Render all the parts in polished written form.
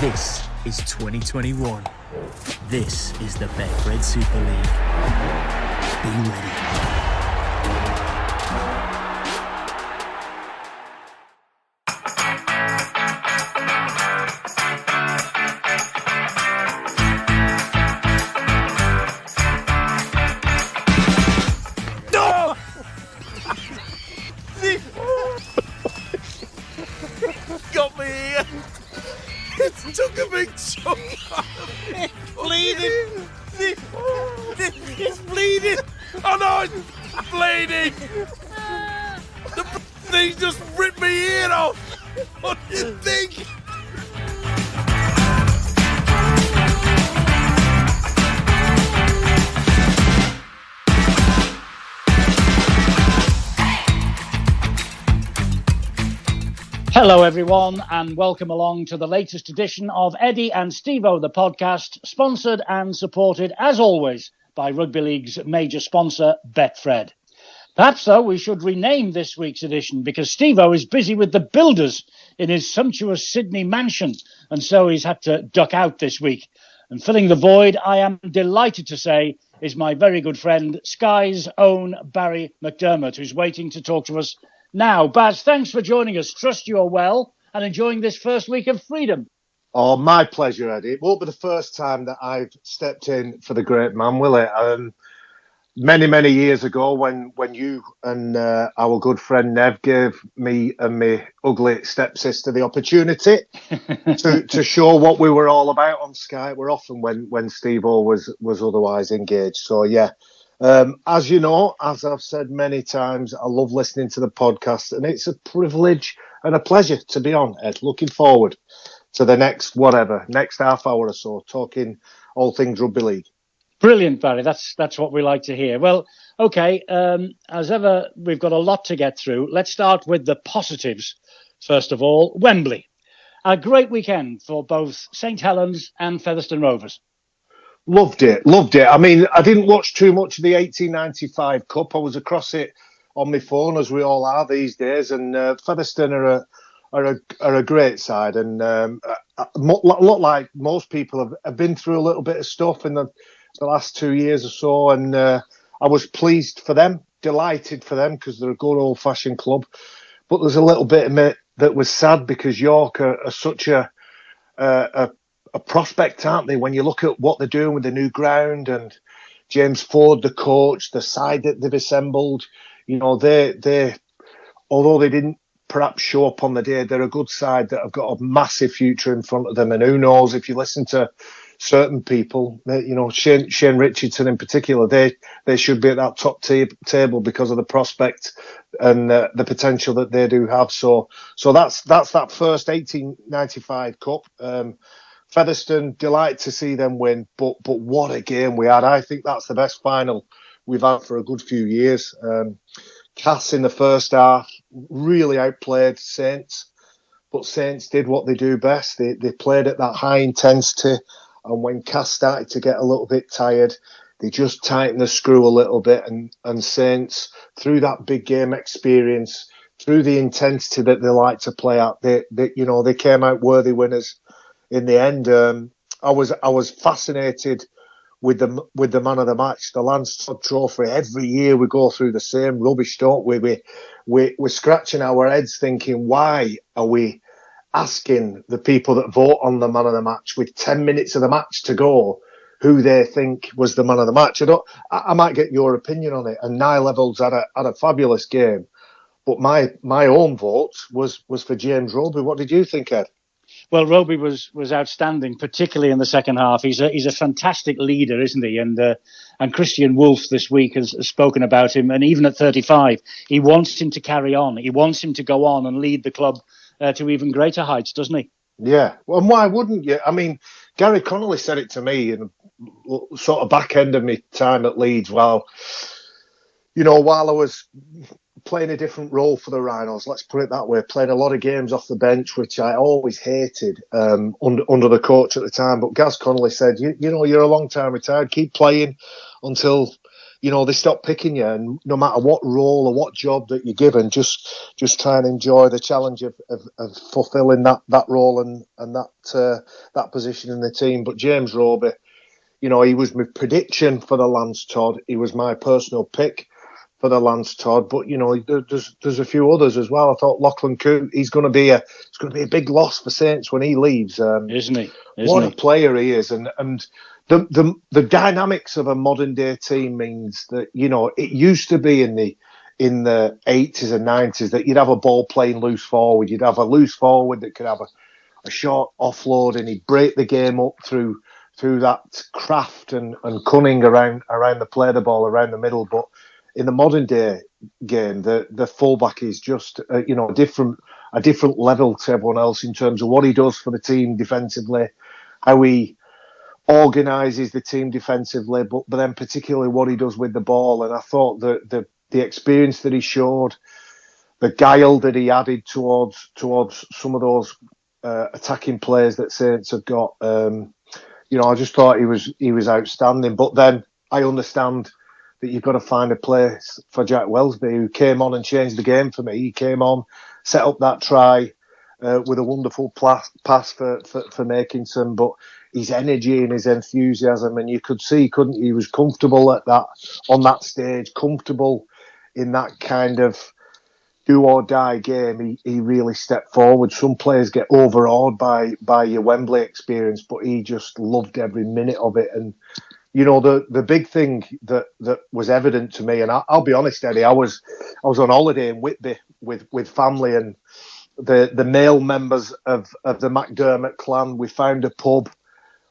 This is 2021. This is the Betfred Super League. Be ready. Got me here. It took a big chunk out of me. Bleeding. It's bleeding. Oh no, it's bleeding. The thing just ripped me ear off. What do you think? Hello, everyone, and welcome along to the latest edition of Eddie and Stevo, the podcast, sponsored and supported, as always, by Rugby League's major sponsor, Betfred. Perhaps, though, we should rename this week's edition because Stevo is busy with the builders in his sumptuous Sydney mansion, and so he's had to duck out this week. And filling the void, I am delighted to say, is my very good friend, Sky's own Barrie McDermott, who's waiting to talk to us now. Baz, thanks for joining us. Trust you are well and enjoying this first week of freedom. Oh, my pleasure, Eddie. It won't be the first time that I've stepped in for the great man, will it? Many years ago when you and our good friend Nev gave me and my ugly stepsister the opportunity to show what we were all about on Sky. We're often when Stevo was otherwise engaged. So, yeah. As you know, as I've said many times, I love listening to the podcast, and it's a privilege and a pleasure to be on, Ed. Looking forward to the next half hour or so, talking all things rugby league. Brilliant, Barry. That's what we like to hear. Well, okay, as ever, we've got a lot to get through. Let's start with the positives. First of all, Wembley. A great weekend for both St Helens and Featherstone Rovers. Loved it. I mean, I didn't watch too much of the 1895 Cup. I was across it on my phone, as we all are these days. And Featherstone are a great side, and a lot like most people have been through a little bit of stuff in the last 2 years or so. And I was pleased for them, delighted for them, because they're a good old-fashioned club. But there's a little bit of it that was sad because York are such a prospect, aren't they? When you look at what they're doing with the new ground and James Ford, the coach, the side that they've assembled, you know, they although they didn't perhaps show up on the day, they're a good side that have got a massive future in front of them. And who knows, if you listen to certain people, you know, Shane Richardson in particular, they should be at that top table because of the prospect and the potential that they do have. So that's that first 1895 Cup. Featherstone, delight to see them win, but what a game we had. I think that's the best final we've had for a good few years. Cass in the first half really outplayed Saints, but Saints did what they do best. They played at that high intensity, and when Cass started to get a little bit tired, they just tightened the screw a little bit, and Saints, through that big game experience, through the intensity that they like to play at, they came out worthy winners. In the end, I was fascinated with the man of the match, the Lance Todd Trophy. Every year we go through the same rubbish, don't we? We're scratching our heads thinking, why are we asking the people that vote on the man of the match with 10 minutes of the match to go who they think was the man of the match? I might get your opinion on it. And Niall Evans had a fabulous game, but my own vote was for James Roby. What did you think, Ed? Well, Roby was outstanding, particularly in the second half. He's a fantastic leader, isn't he? And Christian Wolff this week has spoken about him. And even at 35, he wants him to carry on. He wants him to go on and lead the club to even greater heights, doesn't he? Yeah. Well, and why wouldn't you? I mean, Gary Connolly said it to me in sort of back end of my time at Leeds while I was playing a different role for the Rhinos, let's put it that way, playing a lot of games off the bench, which I always hated under the coach at the time. But Gaz Connolly said, you know, you're a long time retired, keep playing until they stop picking you, and no matter what role or what job that you're given, just try and enjoy the challenge of fulfilling that role and that position in the team. But James Roby, he was my prediction for the Lance Todd. He was my personal pick for the Lance Todd. But there's a few others as well. I thought Lachlan Coote, he's going to be a big loss for Saints when he leaves. Isn't he? What a player he is, and the dynamics of a modern day team means that it used to be in the 80s and 90s that you'd have a ball playing loose forward. You'd have a loose forward that could have a short offload, and he'd break the game up through that craft and cunning around the play of the ball around the middle. But in the modern day game, the fullback is just a different level to everyone else in terms of what he does for the team defensively, how he organises the team defensively, but then particularly what he does with the ball. And I thought that the experience that he showed, the guile that he added towards some of those attacking players that Saints have got, I just thought he was outstanding. But then I understand that you've got to find a place for Jack Welsby, who came on and changed the game for me. He came on, set up that try with a wonderful pass for Makinson, but his energy and his enthusiasm, and you could see, couldn't you? He was comfortable on that stage, comfortable in that kind of do or die game. He really stepped forward. Some players get overawed by your Wembley experience, but he just loved every minute of it. And the big thing that was evident to me, and I'll be honest, Eddie, I was on holiday in Whitby with family, and the male members of the McDermott clan. We found a pub.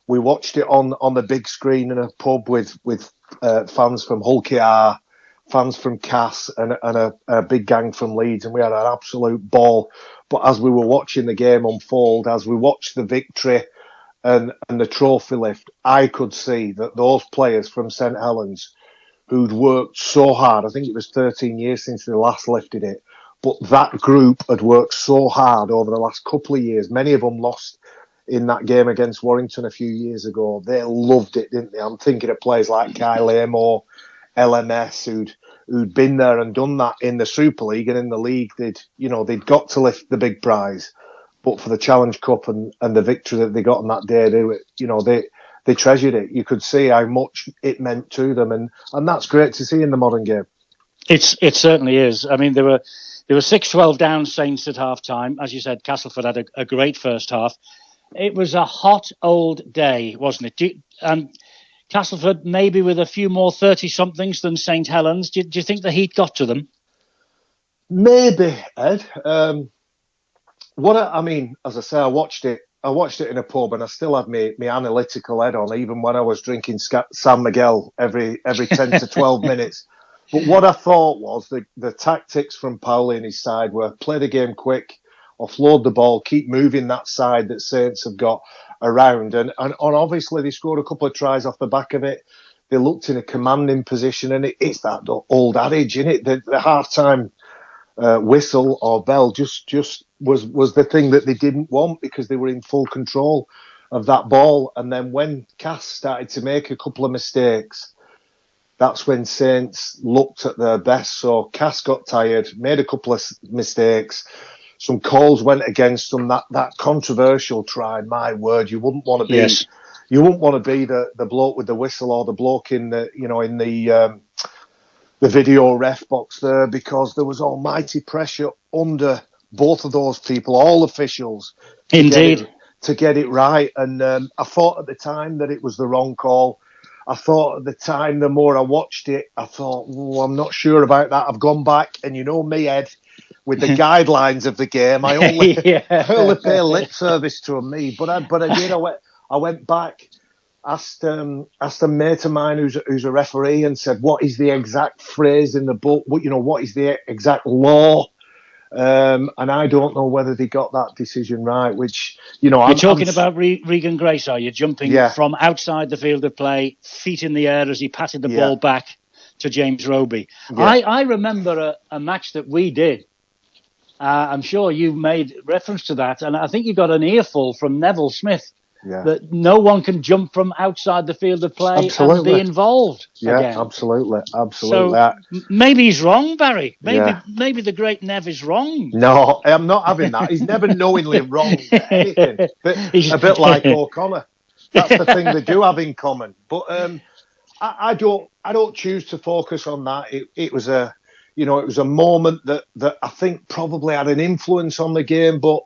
We watched it on the big screen in a pub with fans from Hull KR, fans from Cass, and a big gang from Leeds, and we had an absolute ball. But as we were watching the game unfold, as we watched the victory and the trophy lift, I could see that those players from St Helens who'd worked so hard, I think it was 13 years since they last lifted it, but that group had worked so hard over the last couple of years. Many of them lost in that game against Warrington a few years ago. They loved it, didn't they? I'm thinking of players like Kyle Amo, LMS, who'd been there and done that in the Super League, and in the league they'd got to lift the big prize. But for the Challenge Cup and the victory that they got on that day, they treasured it. You could see how much it meant to them, and that's great to see in the modern game. It certainly is. I mean, there were 6-12 down Saints at half time. As you said, Castleford had a great first half. It was a hot old day, wasn't it? And Castleford maybe with a few more 30-somethings than St Helens. Do you think the heat got to them? Maybe, Ed. As I say, I watched it in a pub, and I still had my analytical head on, even when I was drinking San Miguel every 10 to 12 minutes. But what I thought was the tactics from Powley and his side were play the game quick, offload the ball, keep moving that side that Saints have got around. And obviously they scored a couple of tries off the back of it. They looked in a commanding position, and it's that old adage, isn't it? The half-time whistle or bell just was the thing that they didn't want, because they were in full control of that ball. And then when Cass started to make a couple of mistakes, that's when Saints looked at their best. So Cass got tired, made a couple of mistakes. Some calls went against them. That controversial try, my word, you wouldn't want to be. Yes. You wouldn't want to be the bloke with the whistle, or the bloke in the video ref box there, because there was almighty pressure under both of those people, all officials, indeed, to get it right. And I thought at the time that it was the wrong call. I thought at the time, the more I watched it, I thought, I'm not sure about that. I've gone back, and you know me, Ed, with the guidelines of the game, I only pay lip service to me. But I did. I went back, asked a mate of mine who's a referee, and said, what is the exact phrase in the book? What is the exact law? And I don't know whether they got that decision right, which, You're talking about Regan Grace, are you? Jumping from outside the field of play, feet in the air as he patted the ball back to James Roby. Yeah. I remember a match that we did. I'm sure you made reference to that, and I think you got an earful from Neville Smith that no one can jump from outside the field of play and be Absolutely. involved again. Absolutely. So maybe he's wrong, Barry. Maybe the great Nev is wrong. No, I'm not having that. He's never knowingly wrong at anything. A bit like O'Connor. That's the thing they do have in common. But I don't choose to focus on that. It was a moment that I think probably had an influence on the game, but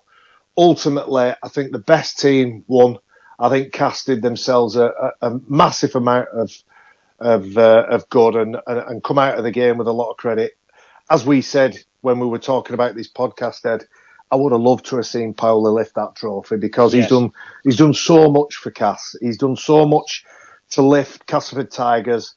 ultimately I think the best team won. I think casted themselves a massive amount of good and come out of the game with a lot of credit. As we said when we were talking about this podcast, Ed, I would have loved to have seen Paolo lift that trophy because he's done so much for Cass. He's done so much to lift Castleford Tigers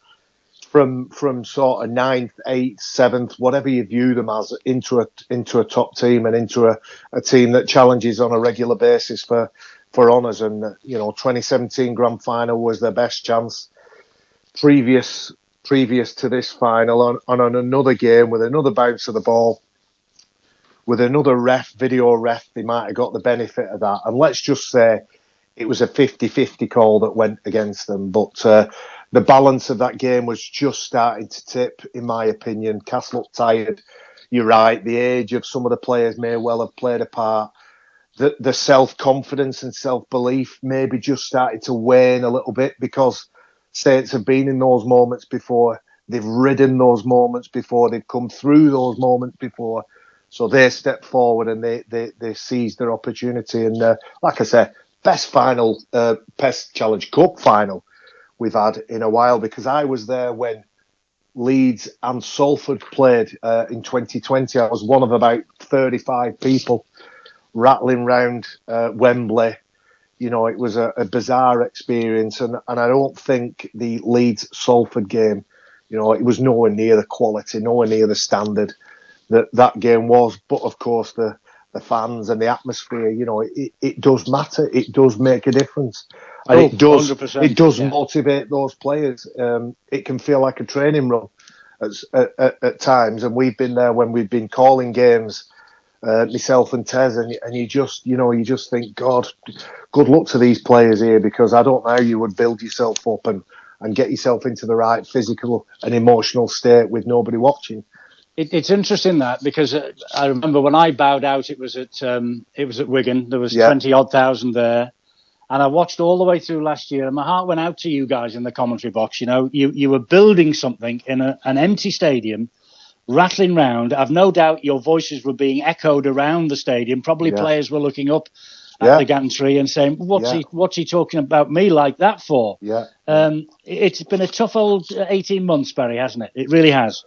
from sort of 9th, 8th, 7th, whatever you view them as, into a top team and into a team that challenges on a regular basis for honours. And 2017 grand final was their best chance previous to this final on another game with another bounce of the ball, with another video ref. They might have got the benefit of that. And let's just say it was a 50-50 call that went against them. But the balance of that game was just starting to tip, in my opinion. Cass looked tired. You're right. The age of some of the players may well have played a part. The self-confidence and self-belief maybe just started to wane a little bit because Saints have been in those moments before. They've ridden those moments before. They've come through those moments before. So they stepped forward and they seized their opportunity. And like I said, best Challenge Cup final we've had in a while, because I was there when Leeds and Salford played in 2020. I was one of about 35 people rattling round Wembley. It was a bizarre experience, and I don't think the Leeds-Salford game, it was nowhere near the quality, nowhere near the standard that game was. But of course, the fans and the atmosphere, it does matter. It does make a difference, and it does 100%, motivate those players. It can feel like a training run at times, and we've been there when we've been calling games. Myself and Tez, and you just think, God, good luck to these players here, because I don't know how you would build yourself up and get yourself into the right physical and emotional state with nobody watching. It's interesting that, because I remember when I bowed out, it was at Wigan. There was 20-odd thousand there, and I watched all the way through last year, and my heart went out to you guys in the commentary box. You were building something in an empty stadium, rattling round. I've no doubt your voices were being echoed around the stadium. Probably players were looking up at the gantry and saying, what's he talking about me like that for? It's been a tough old 18 months, Barry, hasn't it? It really has.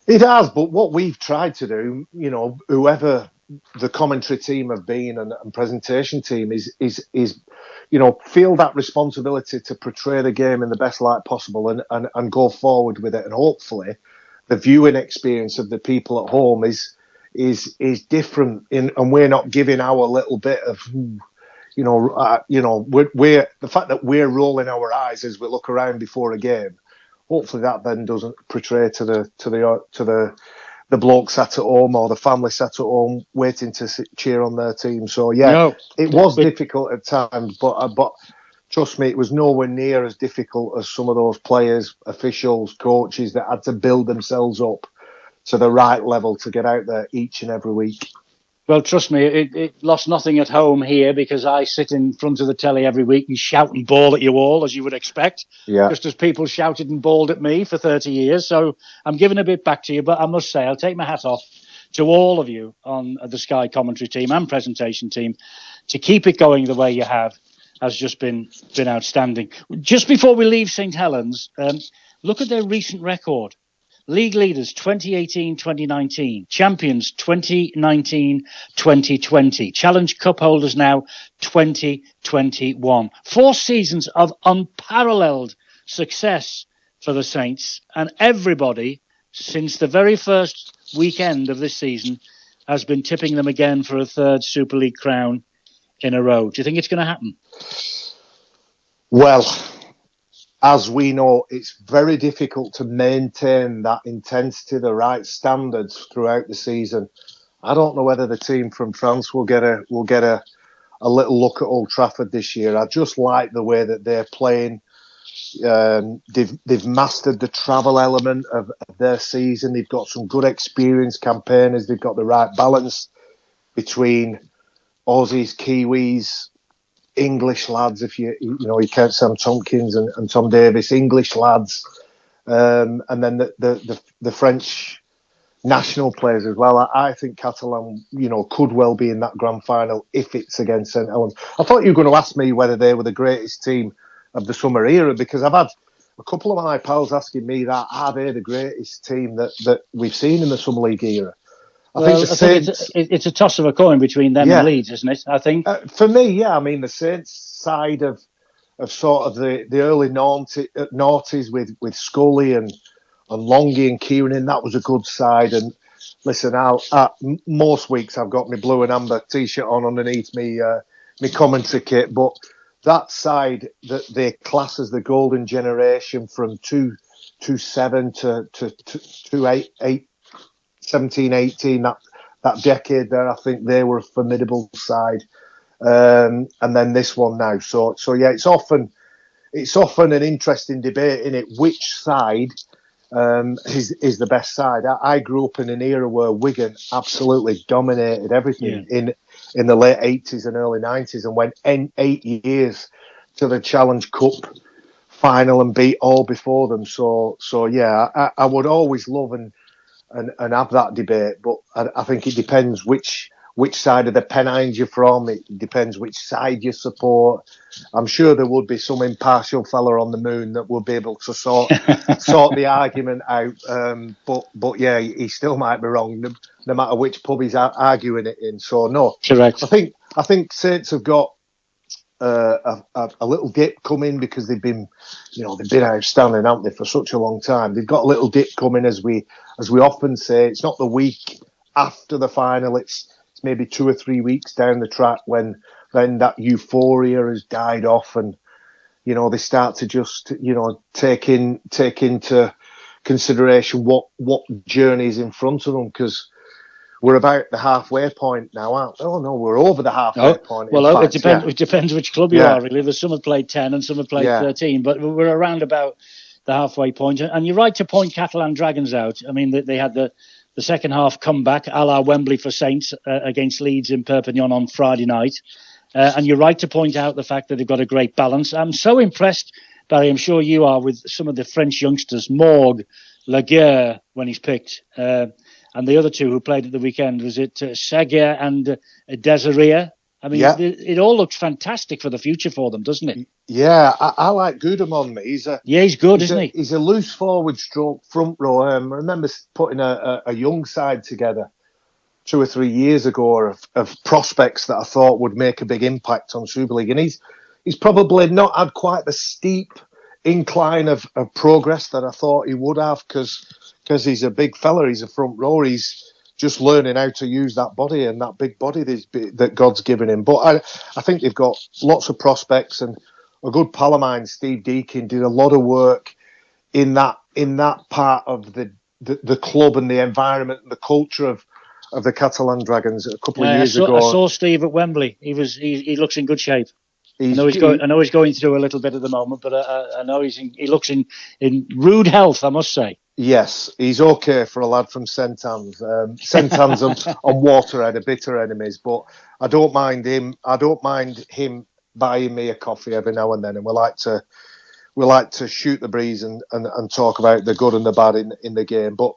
It has, but what we've tried to do, whoever the commentary team have been and presentation team is feel that responsibility to portray the game in the best light possible and go forward with it. And hopefully the viewing experience of the people at home is different, and we're not giving our little bit of, we're the fact that we're rolling our eyes as we look around before a game. Hopefully that then doesn't portray to the bloke sat at home or the family sat at home waiting to cheer on their team. So it was difficult at times, but trust me, it was nowhere near as difficult as some of those players, officials, coaches that had to build themselves up to the right level to get out there each and every week. Well, trust me, it lost nothing at home here, because I sit in front of the telly every week and shout and bawl at you all, as you would expect, just as people shouted and bawled at me for 30 years. So I'm giving a bit back to you, but I must say, I'll take my hat off to all of you on the Sky commentary team and presentation team. To keep it going the way you have has just been outstanding. Just before we leave St Helens, look at their recent record. League leaders 2018-2019, champions 2019-2020, Challenge Cup holders now 2021. 4 seasons of unparalleled success for the Saints, and everybody since the very first weekend of this season has been tipping them again for a 3rd Super League crown in a row. Do you think it's going to happen? Well, as we know, it's very difficult to maintain that intensity, the right standards throughout the season. I don't know whether the team from France will get a a little look at Old Trafford this year. I just like the way that they're playing. They've mastered the travel element of their season. They've got some good experienced campaigners. They've got the right balance between Aussies, Kiwis, English lads. If you count Sam Tompkins and Tom Davis, English lads, and then the French national players as well. I think Catalan, could well be in that grand final if it's against St Helens. I thought you were going to ask me whether they were the greatest team of the summer era, because I've had a couple of my pals asking me that. Are they the greatest team that we've seen in the Summer League era? I think it's a toss of a coin between them and Leeds, isn't it? I think for me, yeah. I mean, the Saints side of sort of the early noughties with Scully and Longy and Kieran, that was a good side. And listen, most weeks I've got my blue and amber t-shirt on underneath me commentary kit, but that side that they class as the golden generation from 2007 to 17, 18, that decade there, I think they were a formidable side. And then this one now. So yeah, it's often an interesting debate in it, which side is the best side. I grew up in an era where Wigan absolutely dominated everything in the late 80s and early 90s, and went 8 years to the Challenge Cup final and beat all before them. So yeah, I would always love and have that debate, but I think it depends which side of the Pennines you're from. It depends which side you support. I'm sure there would be some impartial fella on the moon that would be able to sort the argument out. But yeah, he still might be wrong, no matter which pub he's arguing it in. So no, correct. I think Saints have got a little dip coming because they've been outstanding, haven't they, for such a long time. They've got a little dip coming, as we often say. It's not the week after the final. It's maybe 2 or 3 weeks down the track when that euphoria has died off, and they start to just take into consideration what journey is in front of them, because we're about the halfway point now, aren't we? Oh no, we're over the halfway point. Well, it depends which club you are, really. There's some have played 10 and some have played 13, but we're around about the halfway point. And you're right to point Catalan Dragons out. I mean, they had the second half comeback, a la Wembley for Saints, against Leeds in Perpignan on Friday night. And you're right to point out the fact that they've got a great balance. I'm so impressed, Barry, I'm sure you are, with some of the French youngsters, Morgue, Laguerre, when he's picked, and the other two who played at the weekend. Was it Seguer and Desiree? I mean, it all looks fantastic for the future for them, doesn't it? Yeah, I like Gudamon. He's good, isn't he? He's a loose forward stroke front row. I remember putting a young side together 2 or 3 years ago of prospects that I thought would make a big impact on Super League. And he's probably not had quite the steep incline of progress that I thought he would have, because he's a big fella. He's a front rower. He's just learning how to use that body and that big body that God's given him. But I think they've got lots of prospects, and a good pal of mine, Steve Deakin, did a lot of work in that part of the club and the environment and the culture of the Catalan Dragons a couple of years ago. I saw Steve at Wembley. He looks in good shape. I know he's going through a little bit at the moment, but I know he looks in rude health, I must say. Yes, he's okay for a lad from St Anne's. St Anne's on Waterhead are bitter enemies, but I don't mind him. I don't mind him buying me a coffee every now and then, and we like to shoot the breeze and talk about the good and the bad in the game. But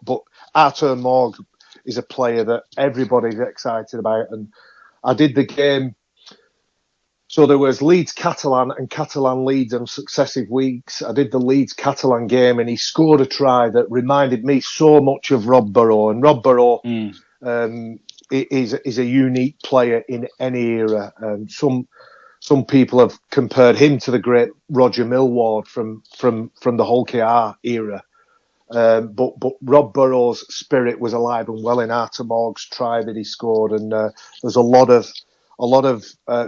Artur Morgue is a player that everybody's excited about, and I did the game. So there was Leeds Catalan and Catalan Leeds on successive weeks. I did the Leeds Catalan game, and he scored a try that reminded me so much of Rob Burrow. And Rob Burrow is a unique player in any era. Some people have compared him to the great Roger Millward from the Hull KR era. But Rob Burrow's spirit was alive and well in Artur Morgue's try that he scored, and there's a lot of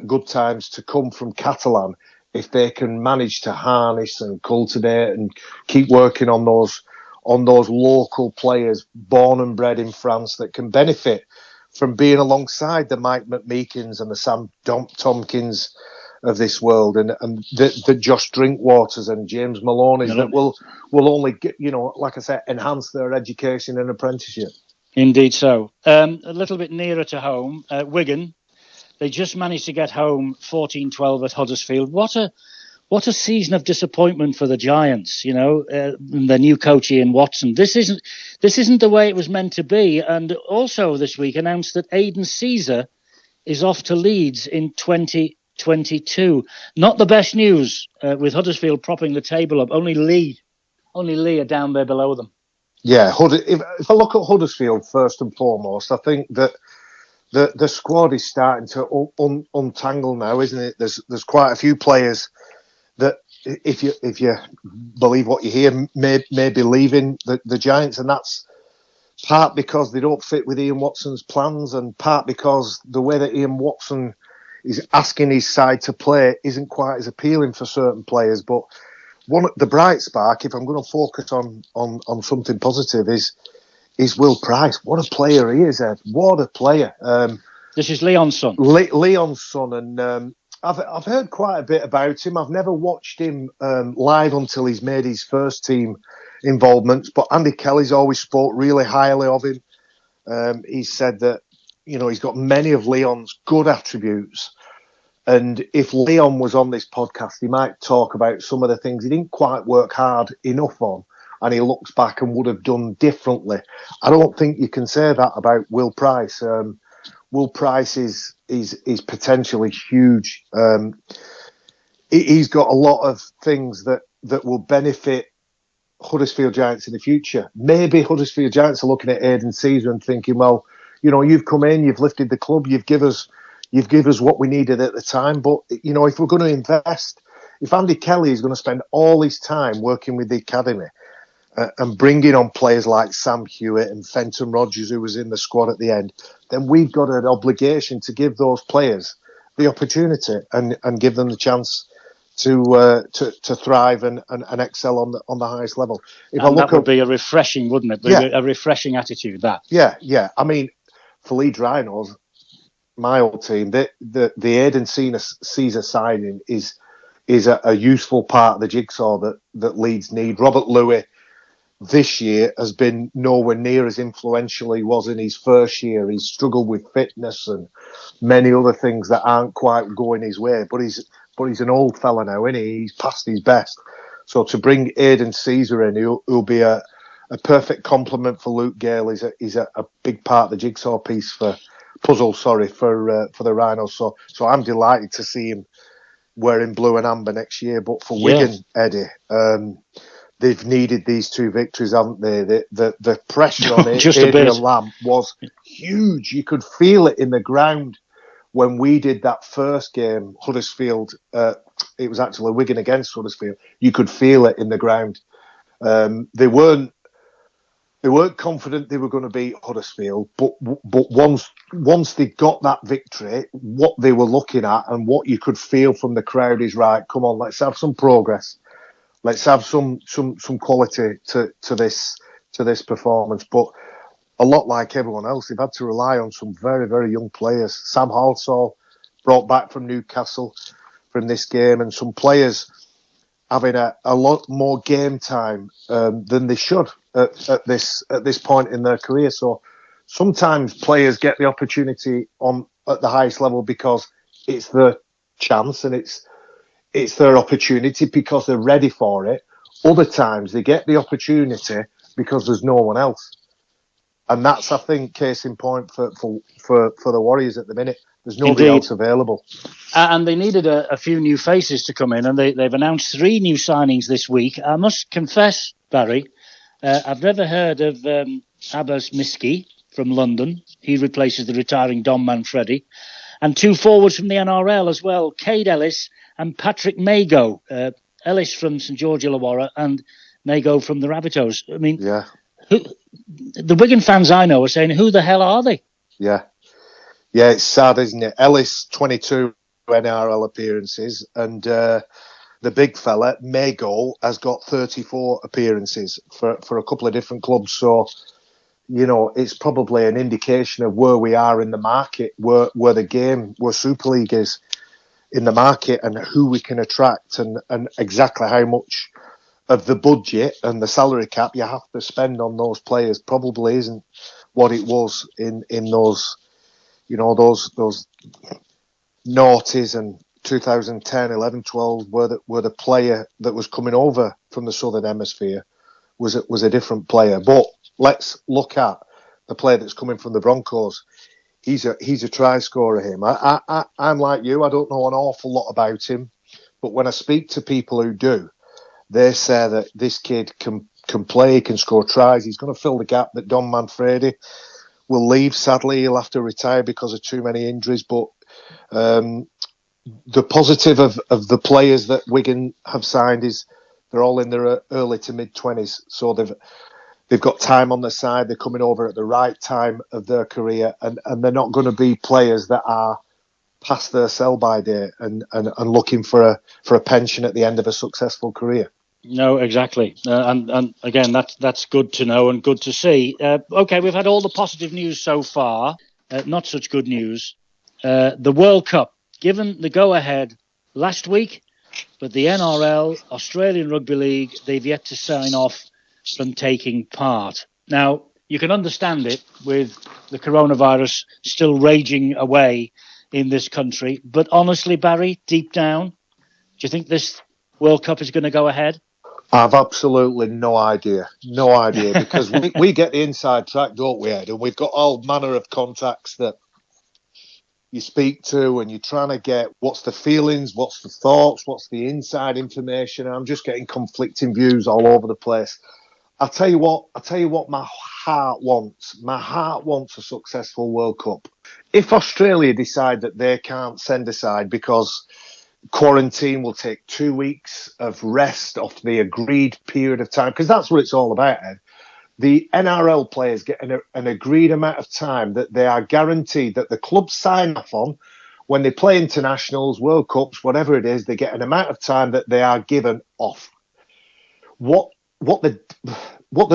good times to come from Catalan if they can manage to harness and cultivate and keep working on those local players born and bred in France that can benefit from being alongside the Mike McMeekins and the Sam Tompkins of this world, and the Josh Drinkwaters and James Maloney's that will only get, like I said, enhance their education and apprenticeship. Indeed so. A little bit nearer to home, Wigan. They just managed to get home 14-12 at Huddersfield. What a season of disappointment for the Giants, and their new coach Ian Watson. This isn't the way it was meant to be. And also this week announced that Aidan Caesar is off to Leeds in 2022. Not the best news, with Huddersfield propping the table up. Only Lee are down there below them. Yeah, if I look at Huddersfield first and foremost, I think that the squad is starting to untangle now, isn't it? There's quite a few players that, if you believe what you hear, may be leaving the Giants, and that's part because they don't fit with Ian Watson's plans, and part because the way that Ian Watson is asking his side to play isn't quite as appealing for certain players. But the bright spark, if I'm going to focus on something positive, is Will Price. What a player he is, Ed. What a player. This is Leon's son. Leon's son, and I've heard quite a bit about him. I've never watched him live until he's made his first team involvements, but Andy Kelly's always spoke really highly of him. He said that, he's got many of Leon's good attributes. And if Leon was on this podcast, he might talk about some of the things he didn't quite work hard enough on, and he looks back and would have done differently. I don't think you can say that about Will Price. Will Price is potentially huge. He's got a lot of things that will benefit Huddersfield Giants in the future. Maybe Huddersfield Giants are looking at Aidan Caesar and thinking, well, you've come in, you've lifted the club, you've given us what we needed at the time. But, if we're going to invest, if Andy Kelly is going to spend all his time working with the academy and bringing on players like Sam Hewitt and Fenton Rogers, who was in the squad at the end, then we've got an obligation to give those players the opportunity and give them the chance to thrive and excel on the highest level. That would be a refreshing, wouldn't it? Yeah. A refreshing attitude, that. Yeah. I mean, for Leeds Rhinos, my old team, the Aidan Caesar signing is a useful part of the jigsaw that Leeds need. Robert Louis this year has been nowhere near as influential he was in his first year. He's struggled with fitness and many other things that aren't quite going his way. But he's an old fella now, isn't he? He's past his best. So to bring Aidan Caesar in, who'll be a perfect complement for Luke Gale, is a big part of the jigsaw piece for the Rhinos. So I'm delighted to see him wearing blue and amber next year. But for Wigan, Eddie, they've needed these two victories, haven't they? The pressure on Adrian Lamb was huge. You could feel it in the ground when we did that first game, Huddersfield. It was actually Wigan against Huddersfield. You could feel it in the ground. They weren't confident they were going to beat Huddersfield, but once they got that victory, what they were looking at and what you could feel from the crowd is, right, come on, let's have some progress. Let's have some quality to this performance. But a lot like everyone else, they've had to rely on some very, very young players. Sam Halsall, brought back from Newcastle from this game, and some players having a lot more game time than they should at this point in their career. So sometimes players get the opportunity at the highest level because it's their chance and it's their opportunity because they're ready for it. Other times they get the opportunity because there's no one else. And that's, I think, case in point for the Warriors at the minute. There's nobody else available. And they needed a few new faces to come in, and they've announced 3 new signings this week. I must confess, Barry, I've never heard of Abbas Miski from London. He replaces the retiring Don Manfredi. And 2 forwards from the NRL as well, Cade Ellis and Patrick Mago. Ellis from St George Illawarra and Mago from the Rabbitohs. I mean, the Wigan fans I know are saying, who the hell are they? Yeah, it's sad, isn't it? Ellis, 22 NRL appearances, and the big fella, Mago, has got 34 appearances for a couple of different clubs. So it's probably an indication of where we are in the market, where Super League is in the market, and who we can attract, and exactly how much of the budget and the salary cap you have to spend on those players probably isn't what it was in those, those noughties and 2010, 11, 12, where the player that was coming over from the Southern Hemisphere was a different player. But let's look at the player that's coming from the Broncos. He's a try scorer, him. I'm like you, I don't know an awful lot about him, but when I speak to people who do, they say that this kid can play, can score tries. He's going to fill the gap that Don Manfredi will leave. Sadly, he'll have to retire because of too many injuries. But the positive of the players that Wigan have signed is they're all in their early to mid-20s. So they've got time on their side. They're coming over at the right time of their career, and they're not going to be players that are past their sell-by date and looking for a pension at the end of a successful career. No, exactly. And again, that's good to know and good to see. Okay, we've had all the positive news so far. Not such good news. The World Cup, given the go-ahead last week, but the NRL, Australian Rugby League, they've yet to sign off from taking part. Now, you can understand it with the coronavirus still raging away in this country. But honestly, Barry, deep down, do you think this World Cup is going to go ahead? I've absolutely no idea, because we get the inside track, don't we, Ed? And we've got all manner of contacts that you speak to, and you're trying to get what's the feelings, what's the thoughts, what's the inside information. And I'm just getting conflicting views all over the place. I'll tell you what my heart wants. My heart wants a successful World Cup. If Australia decide that they can't send a side because quarantine will take 2 weeks of rest off the agreed period of time, because that's what it's all about, Ed. The NRL players get an agreed amount of time that they are guaranteed that the clubs sign off on when they play internationals, World Cups, whatever it is. They get an amount of time that they are given off. What the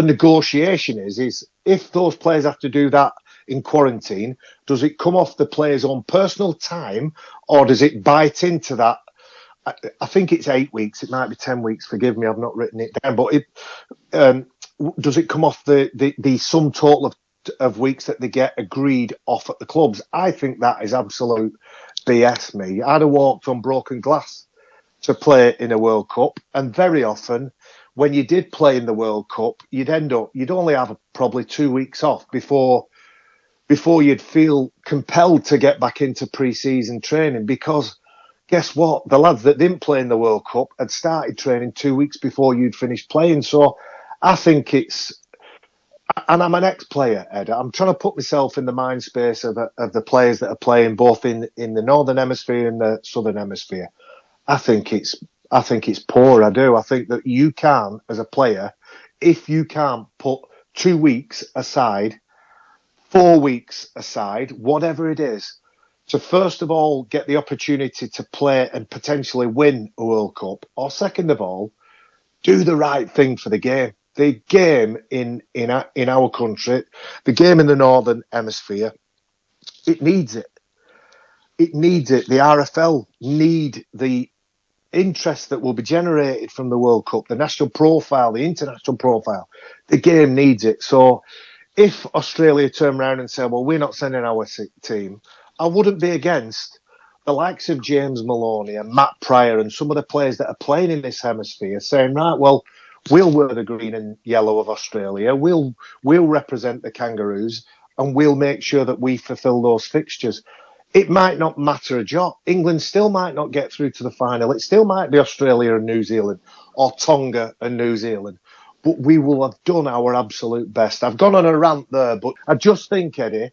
negotiation is if those players have to do that in quarantine, does it come off the player's own personal time, or does it bite into that? I think it's 8 weeks. It might be 10 weeks. Forgive me, I've not written it down. But does it come off the sum total of weeks that they get agreed off at the clubs? I think that is absolute BS, me. I'd have walked on broken glass to play in a World Cup. And very often, when you did play in the World Cup, you'd only have probably 2 weeks off before you'd feel compelled to get back into pre-season training, because guess what? The lads that didn't play in the World Cup had started training 2 weeks before you'd finished playing. So I think and I'm an ex-player, Ed. I'm trying to put myself in the mind space of the players that are playing both in the Northern Hemisphere and the Southern Hemisphere. I think it's poor. I do. I think that you can, as a player, if you can't put 2 weeks aside, 4 weeks aside, whatever it is, to first of all get the opportunity to play and potentially win a World Cup, or second of all, do the right thing for the game. The game in our country, the game in the Northern Hemisphere, it needs it. It needs it. The RFL need the interest that will be generated from the World Cup, the national profile, the international profile. The game needs it. So if Australia turn around and say, well, we're not sending our team, I wouldn't be against the likes of James Maloney and Matt Pryor and some of the players that are playing in this hemisphere saying, right, well, we'll wear the green and yellow of Australia, we'll represent the Kangaroos, and we'll make sure that we fulfil those fixtures. It might not matter a jot. England still might not get through to the final. It still might be Australia and New Zealand, or Tonga and New Zealand. But we will have done our absolute best. I've gone on a rant there, but I just think, Eddie,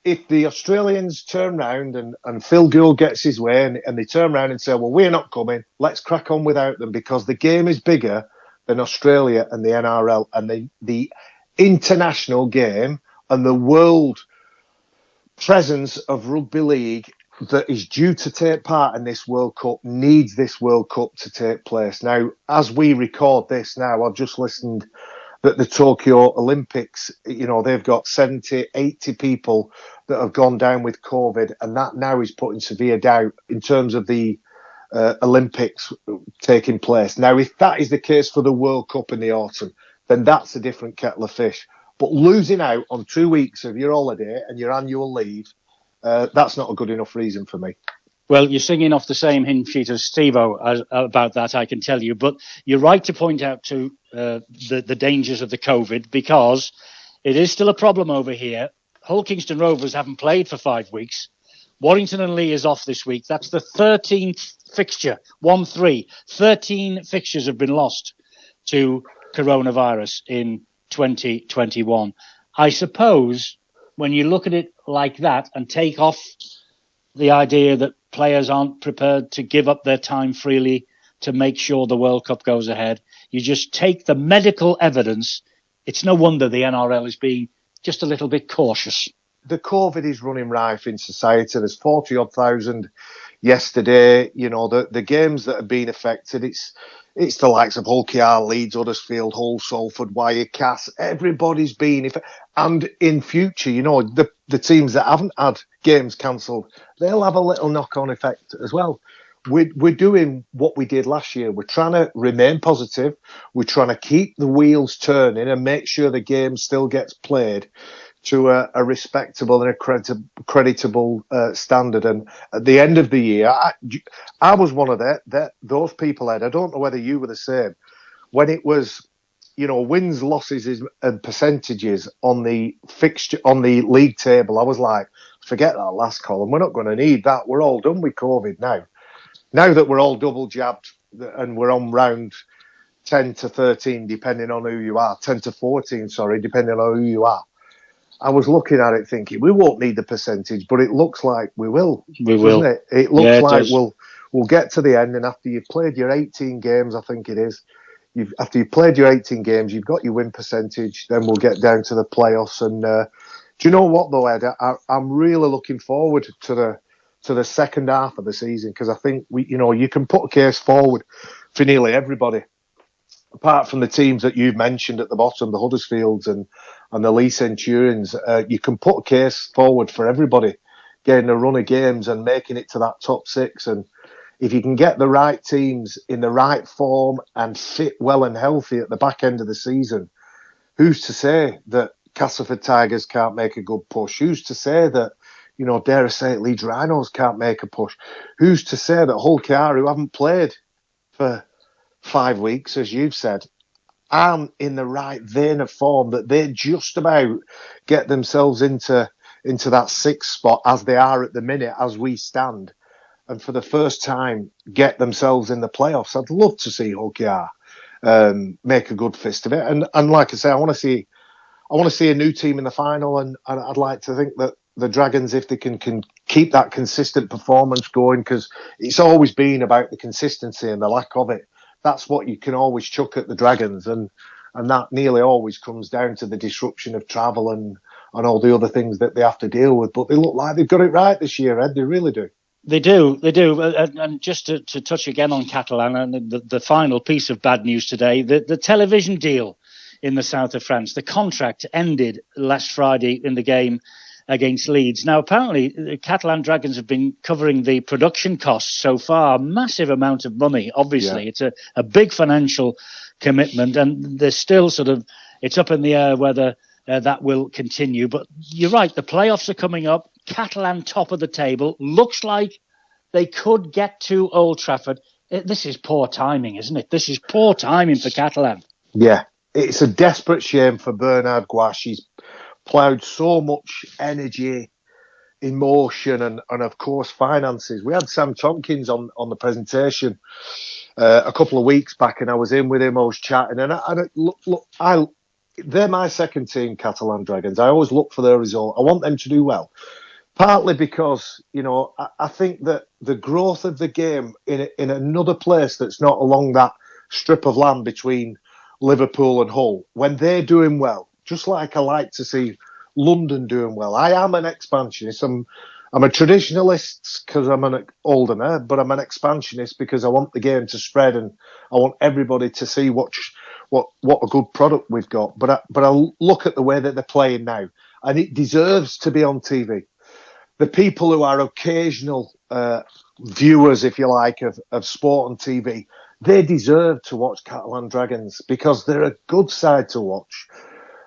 if the Australians turn round and Phil Gould gets his way and they turn round and say, well, we're not coming, let's crack on without them, because the game is bigger than Australia and the NRL, and the international game and the world presence of rugby league that is due to take part in this World Cup needs this World Cup to take place. Now, as we record this now, I've just listened that the Tokyo Olympics, they've got 70, 80 people that have gone down with COVID, and that now is putting severe doubt in terms of the Olympics taking place. Now, if that is the case for the World Cup in the autumn, then that's a different kettle of fish. But losing out on 2 weeks of your holiday and your annual leave, that's not a good enough reason for me. Well, you're singing off the same hymn sheet as Stevo about that, I can tell you. But you're right to point out to the dangers of the COVID, because it is still a problem over here. Hull Kingston Rovers haven't played for 5 weeks. Warrington and Lee is off this week. That's the 13th fixture, 1-3. 13 fixtures have been lost to coronavirus in 2021. I suppose when you look at it like that and take off the idea that players aren't prepared to give up their time freely to make sure the World Cup goes ahead, you just take the medical evidence. It's no wonder the NRL is being just a little bit cautious. The COVID is running rife in society. There's 40-odd thousand yesterday. The games that have been affected, it's the likes of Hull KR, Leeds, Huddersfield, Hull, Salford, Wyre, Cass. Everybody's been affected. And in future, the teams that haven't had games cancelled, they'll have a little knock-on effect as well. We're doing what we did last year. We're trying to remain positive. We're trying to keep the wheels turning and make sure the game still gets played to a respectable and a creditable standard. And at the end of the year, I was one of those people, Ed. I don't know whether you were the same. When it was, wins, losses and percentages on the fixture, on the league table, I was like, forget that last column. We're not going to need that. We're all done with COVID now. Now that we're all double jabbed and we're on round 10 to 13, depending on who you are, 10 to 14, sorry, depending on who you are. I was looking at it thinking, we won't need the percentage, but it looks like we will. We will. Doesn't it? It looks like we'll get to the end, and after you've played your 18 games, I think it is, after you've played your 18 games, you've got your win percentage, then we'll get down to the playoffs. And do you know what, though, Ed? I'm really looking forward to the second half of the season, because I think you can put a case forward for nearly everybody, apart from the teams that you've mentioned at the bottom, the Huddersfields and the Lee Centurions. You can put a case forward for everybody getting a run of games and making it to that top six. And if you can get the right teams in the right form and fit well and healthy at the back end of the season, who's to say that Castleford Tigers can't make a good push? Who's to say that, dare I say it, Leeds Rhinos can't make a push? Who's to say that Hull KR, who haven't played for 5 weeks, as you've said, aren't in the right vein of form, that they just about get themselves into that sixth spot as they are at the minute, as we stand, and for the first time get themselves in the playoffs? I'd love to see Hull KR make a good fist of it, and like I say, I want to see a new team in the final, and I'd like to think that the Dragons, if they can keep that consistent performance going, because it's always been about the consistency and the lack of it. That's what you can always chuck at the Dragons, and that nearly always comes down to the disruption of travel and all the other things that they have to deal with. But they look like they've got it right this year, Ed. They really do. They do. And just to touch again on Catalan, and the final piece of bad news today, the television deal in the south of France, the contract ended last Friday in the game against Leeds. Now, apparently, the Catalan Dragons have been covering the production costs so far, massive amount of money, obviously. Yeah. It's a big financial commitment, and there's still it's up in the air whether that will continue. But you're right, the playoffs are coming up. Catalan top of the table. Looks like they could get to Old Trafford. This is poor timing, isn't it? This is poor timing for Catalan. Yeah, it's a desperate shame for Bernard Gouache. He's ploughed so much energy, emotion, and of course finances. We had Sam Tompkins on the presentation a couple of weeks back, and I was in with him. I was chatting, and they're my second team, Catalan Dragons. I always look for their result. I want them to do well, partly because I think that the growth of the game in another place that's not along that strip of land between Liverpool and Hull, when they're doing well. Just like I like to see London doing well. I am an expansionist. I'm a traditionalist because I'm an older, but I'm an expansionist because I want the game to spread, and I want everybody to see what what a good product we've got. But I look at the way that they're playing now, and it deserves to be on TV. The people who are occasional viewers, if you like, of sport on TV, they deserve to watch Catalan Dragons because they're a good side to watch.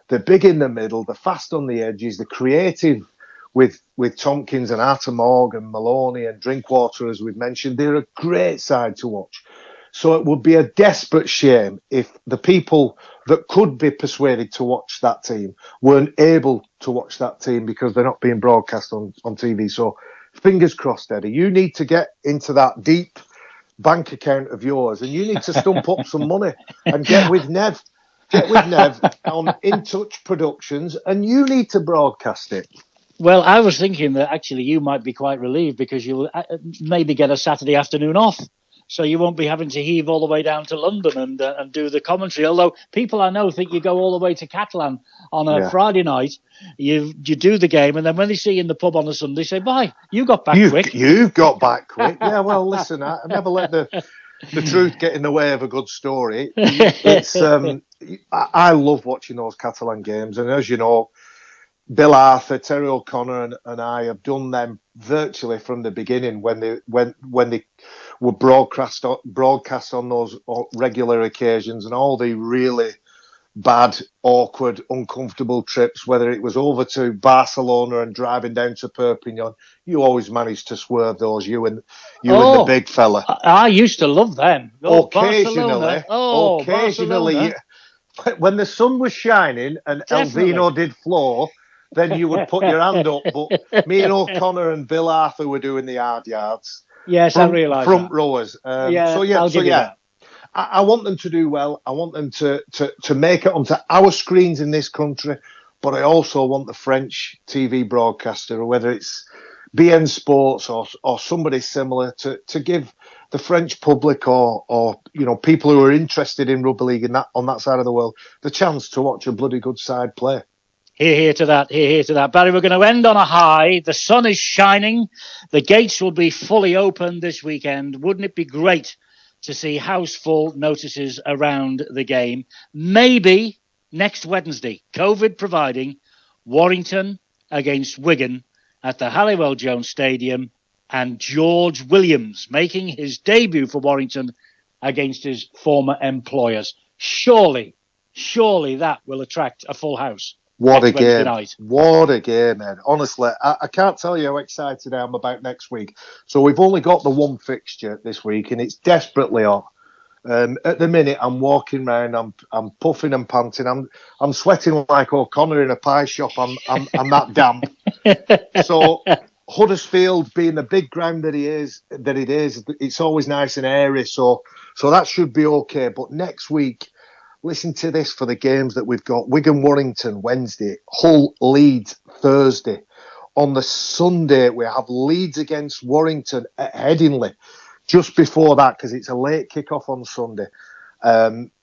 They're big in the middle, they're fast on the edges, they're creative with Tompkins and Artemorg and Maloney and Drinkwater, as we've mentioned. They're a great side to watch. So it would be a desperate shame if the people that could be persuaded to watch that team weren't able to watch that team because they're not being broadcast on TV. So fingers crossed, Eddie. You need to get into that deep bank account of yours and you need to stump up some money and get with Nev. Get with Nev on In Touch Productions and you need to broadcast it. Well, I was thinking that actually you might be quite relieved because you'll maybe get a Saturday afternoon off. So you won't be having to heave all the way down to London and do the commentary. Although people I know think you go all the way to Catalan on a Friday night. You do the game, and then when they see you in the pub on a Sunday, say, bye, you got back quick. You've got back quick. Yeah, well, listen, I never let the truth get in the way of a good story. It's I love watching those Catalan games. And as you know, Bill Arthur, Terry O'Connor and I have done them virtually from the beginning when they were broadcast on those regular occasions, and all the really bad, awkward, uncomfortable trips, whether it was over to Barcelona and driving down to Perpignan, you always managed to swerve those, you and the big fella. I used to love them. Occasionally, Barcelona. When the sun was shining and Definitely. Elvino did floor, then you would put your hand up. But me and O'Connor and Bill Arthur were doing the hard yards. Yes, I realise front that. rowers. I'll give you that. I want them to do well. I want them to make it onto our screens in this country. But I also want the French TV broadcaster, whether it's BN Sports or somebody similar, to give the French public or people who are interested in rugby league on that side of the world the chance to watch a bloody good side play. Hear to that. Barry, we're going to end on a high. The sun is shining. The gates will be fully open this weekend. Wouldn't it be great to see house full notices around the game? Maybe next Wednesday, COVID providing, Warrington against Wigan at the Halliwell Jones Stadium, and George Williams making his debut for Warrington against his former employers. Surely that will attract a full house. What a game. What a game, man. Honestly, I can't tell you how excited I am about next week. So we've only got the one fixture this week, and it's desperately hot. At the minute, I'm walking around, I'm puffing and panting, I'm sweating like O'Connor in a pie shop. I'm that damp. So Huddersfield, being the big ground that it is, it's always nice and airy. So that should be okay. But next week, listen to this for the games that we've got. Wigan Warrington Wednesday, Hull Leeds Thursday. On the Sunday, we have Leeds against Warrington at Headingley. Just before that, because it's a late kick-off on Sunday.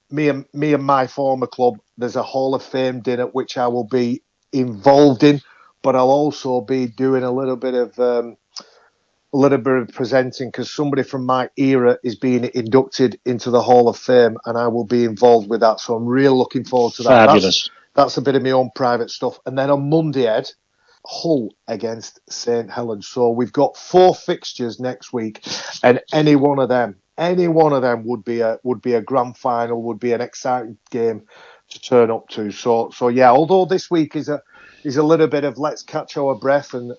Me and my former club, there's a Hall of Fame dinner which I will be involved in, but I'll also be doing a little bit of presenting because somebody from my era is being inducted into the Hall of Fame and I will be involved with that. So I'm really looking forward to that. Fabulous. That's a bit of my own private stuff. And then on Monday, Ed, Hull against St Helens. So we've got 4 fixtures next week, and any one of them would be a grand final, would be an exciting game to turn up to. So yeah, although this week is a little bit of let's catch our breath, and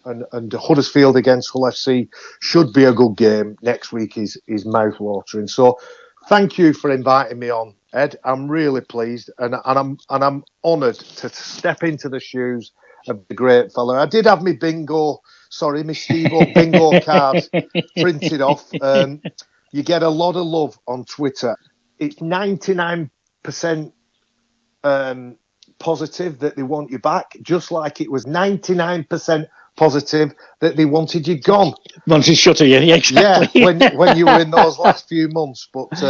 Huddersfield against Hull FC should be a good game. Next week is mouth-watering. So thank you for inviting me on, Ed. I'm really pleased, and I'm honoured to step into the shoes of the great fella. I did have my Stevo bingo card printed off. You get a lot of love on Twitter. It's 99% positive that they want you back, just like it was 99% positive that they wanted you gone. Wanted to shutter you, exactly. Yeah, when you were in those last few months. But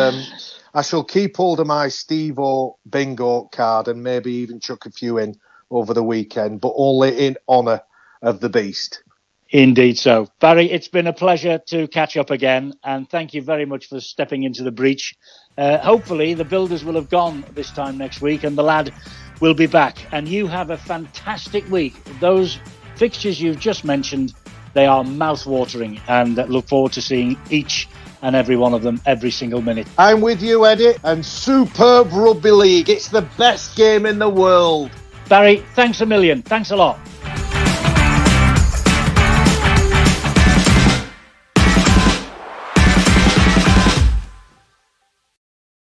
I shall keep hold of my Stevo bingo card and maybe even chuck a few in over the weekend, but only in honour of the beast. Indeed so. Barry, it's been a pleasure to catch up again, and thank you very much for stepping into the breach. Hopefully the builders will have gone this time next week and the lad will be back. And you have a fantastic week. Those fixtures you've just mentioned, they are mouth-watering, and look forward to seeing each and every one of them every single minute. I'm with you, Eddie, and superb rugby league. It's the best game in the world. Barry, thanks a million. Thanks a lot.